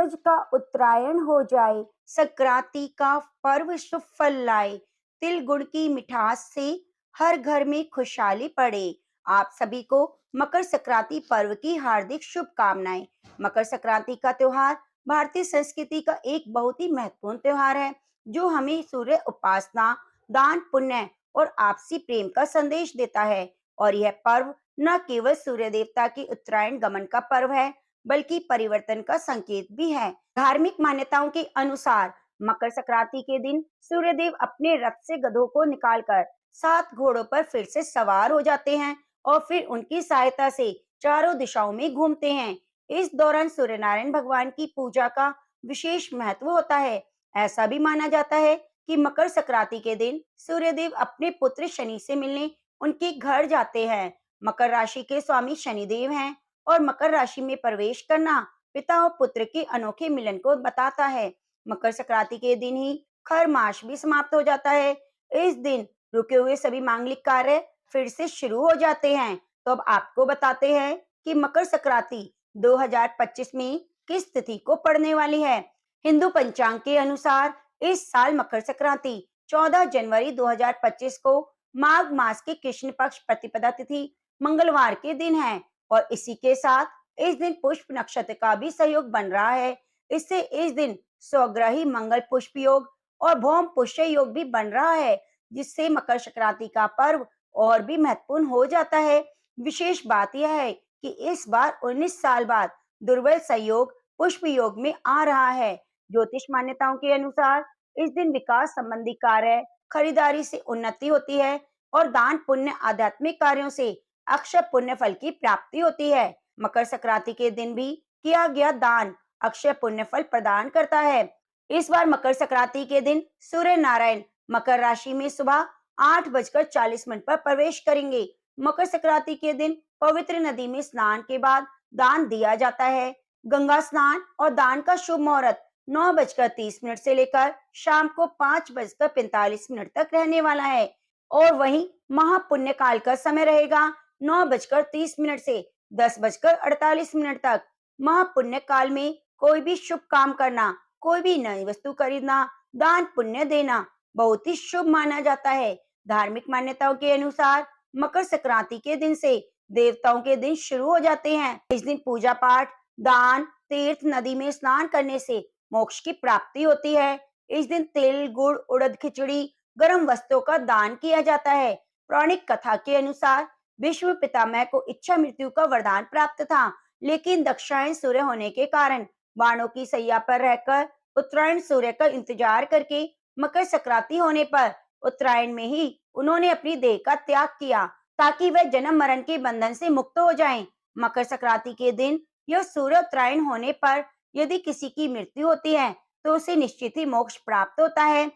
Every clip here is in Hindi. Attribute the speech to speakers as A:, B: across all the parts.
A: सूरज का उत्तरायण हो जाए, संक्रांति का पर्व शुभ फल लाए, तिल गुड़ की मिठास से हर घर में खुशहाली पड़े। आप सभी को मकर संक्रांति पर्व की हार्दिक शुभकामनाएं। मकर संक्रांति का त्योहार भारतीय संस्कृति का एक बहुत ही महत्वपूर्ण त्योहार है, जो हमें सूर्य उपासना, दान पुण्य और आपसी प्रेम का संदेश देता है। और यह पर्व न केवल सूर्य देवता के उत्तरायण गमन का पर्व है, बल्कि परिवर्तन का संकेत भी है। धार्मिक मान्यताओं के अनुसार मकर संक्रांति के दिन सूर्यदेव अपने रथ से गधों को निकालकर 7 घोड़ों पर फिर से सवार हो जाते हैं और फिर उनकी सहायता से चारों दिशाओं में घूमते हैं। इस दौरान सूर्य नारायण भगवान की पूजा का विशेष महत्व होता है। ऐसा भी माना जाता है कि मकर संक्रांति के दिन सूर्यदेव अपने पुत्र शनि से मिलने उनके घर जाते हैं। मकर राशि के स्वामी शनिदेव हैं और मकर राशि में प्रवेश करना पिता और पुत्र के अनोखे मिलन को बताता है। मकर संक्रांति के दिन ही खर मास भी समाप्त हो जाता है। इस दिन रुके हुए सभी मांगलिक कार्य फिर से शुरू हो जाते हैं। तो अब आपको बताते हैं कि मकर संक्रांति 2025 में किस तिथि को पड़ने वाली है। हिंदू पंचांग के अनुसार इस साल मकर संक्रांति 14 जनवरी 2025 को माघ मास के कृष्ण पक्ष प्रतिपदा तिथि मंगलवार के दिन है और इसी के साथ इस दिन पुष्प नक्षत्र का भी सहयोग बन रहा है। इससे इस दिन स्वग्रही मंगल पुष्प योग और भौम पुष्य योग भी बन रहा है, जिससे मकर संक्रांति का पर्व और भी महत्वपूर्ण हो जाता है। विशेष बात यह है कि इस बार 19 साल बाद दुर्बल संयोग पुष्प योग में आ रहा है। ज्योतिष मान्यताओं के अनुसार इस दिन विकास संबंधी कार्य, खरीदारी से उन्नति होती है और दान पुण्य आध्यात्मिक कार्यों से अक्षय पुण्य फल की प्राप्ति होती है। मकर संक्रांति के दिन भी किया गया दान अक्षय पुण्य फल प्रदान करता है। इस बार मकर संक्रांति के दिन सूर्य नारायण मकर राशि में सुबह 8:40 पर प्रवेश करेंगे। मकर संक्रांति के दिन पवित्र नदी में स्नान के बाद दान दिया जाता है। गंगा स्नान और दान का शुभ मुहूर्त 9:30 से लेकर शाम को 5:45 तक रहने वाला है और वहीं महापुण्य काल का समय रहेगा 9:30 से 10:48 तक। महापुण्य काल में कोई भी शुभ काम करना, कोई भी नई वस्तु खरीदना, दान पुण्य देना बहुत ही शुभ माना जाता है। धार्मिक मान्यताओं के अनुसार मकर संक्रांति के दिन से देवताओं के दिन शुरू हो जाते हैं। इस दिन पूजा पाठ, दान, तीर्थ, नदी में स्नान करने से मोक्ष की प्राप्ति होती है। इस दिन तिल, गुड़, उड़द खिचड़ी, गर्म वस्त्रों का दान किया जाता है। पौराणिक कथा के अनुसार विष्णु पितामह को इच्छा मृत्यु का वरदान प्राप्त था, लेकिन दक्षिणायन सूर्य होने के कारण बाणों की सैया पर रहकर उत्तरायण सूर्य का इंतजार करके मकर संक्रांति होने पर उत्तरायण में ही उन्होंने अपनी देह का त्याग किया, ताकि वह जन्म मरण के बंधन से मुक्त हो जाएं। मकर संक्रांति के दिन यह सूर्य उत्तरायण होने पर यदि किसी की मृत्यु होती है तो उसे निश्चित ही मोक्ष प्राप्त होता है।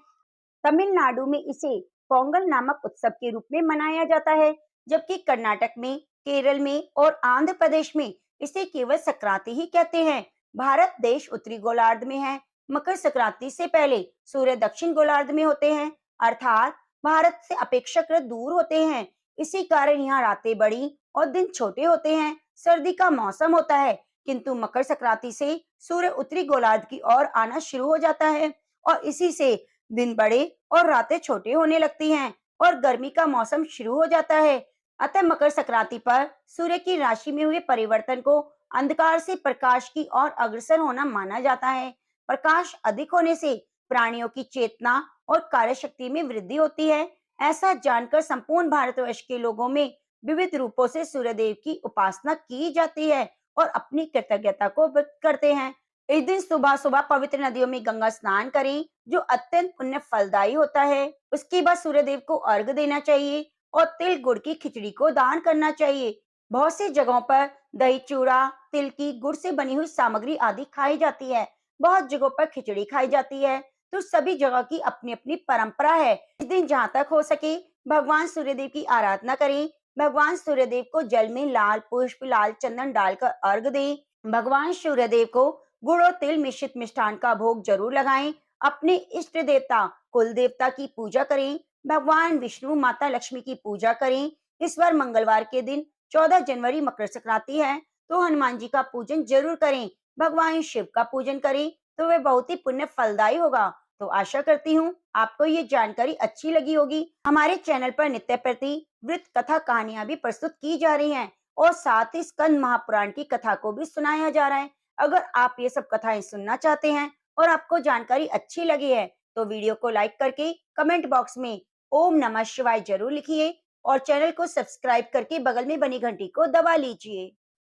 A: तमिलनाडु में इसे पोंगल नामक उत्सव के रूप में मनाया जाता है, जबकि कर्नाटक में, केरल में और आंध्र प्रदेश में इसे केवल संक्रांति ही कहते हैं। भारत देश उत्तरी गोलार्ध में है। मकर संक्रांति से पहले सूर्य दक्षिण गोलार्ध में होते हैं, अर्थात भारत से अपेक्षाकृत दूर होते हैं। इसी कारण यहाँ रातें बड़ी और दिन छोटे होते हैं। सर्दी का मौसम होता है, किंतु मकर संक्रांति से सूर्य उत्तरी गोलार्ध की ओर आना शुरू हो जाता है और इसी से दिन बड़े और रातें छोटे होने लगती हैं और गर्मी का मौसम शुरू हो जाता है। अतः मकर संक्रांति पर सूर्य की राशि में हुए परिवर्तन को अंधकार से प्रकाश की ओर अग्रसर होना माना जाता है। प्रकाश अधिक होने से प्राणियों की चेतना और कार्यशक्ति में वृद्धि होती है। ऐसा जानकर संपूर्ण भारतवर्ष के लोगों में विविध रूपों से सूर्यदेव की उपासना की जाती है और अपनी कृतज्ञता को व्यक्त करते हैं। इस दिन सुबह सुबह पवित्र नदियों में गंगा स्नान करें, जो अत्यंत पुण्य फलदायी होता है। उसके बाद सूर्यदेव को अर्घ देना चाहिए और तिल गुड़ की खिचड़ी को दान करना चाहिए। बहुत सी जगहों पर दही चूड़ा, तिल की गुड़ से बनी हुई सामग्री आदि खाई जाती है। बहुत जगहों पर खिचड़ी खाई जाती है। तो सभी जगह की अपनी अपनी परंपरा है। इस दिन जहाँ तक हो सके भगवान सूर्यदेव की आराधना करें। भगवान सूर्यदेव को जल में लाल पुष्प, लाल चंदन डालकर अर्घ दें। भगवान सूर्यदेव को गुड़ और तिल मिश्रित मिष्ठान का भोग जरूर लगाएं। अपने इष्ट देवता कुल देवता की पूजा करें। भगवान विष्णु, माता लक्ष्मी की पूजा करें। इस बार मंगलवार के दिन 14 जनवरी मकर संक्रांति है, तो हनुमान जी का पूजन जरूर करें। भगवान शिव का पूजन करें तो वह बहुत ही पुण्य फलदायी होगा। तो आशा करती हूँ आपको ये जानकारी अच्छी लगी होगी। हमारे चैनल पर नित्य प्रति वृत्त कथा कहानियां भी प्रस्तुत की जा रही हैं और साथ ही स्कंद महापुराण की कथा को भी सुनाया जा रहा है। अगर आप ये सब कथाएं सुनना चाहते हैं और आपको जानकारी अच्छी लगी है तो वीडियो को लाइक करके कमेंट बॉक्स में ओम नमः शिवाय जरूर लिखिए और चैनल को सब्सक्राइब करके बगल में बनी घंटी को दबा लीजिए।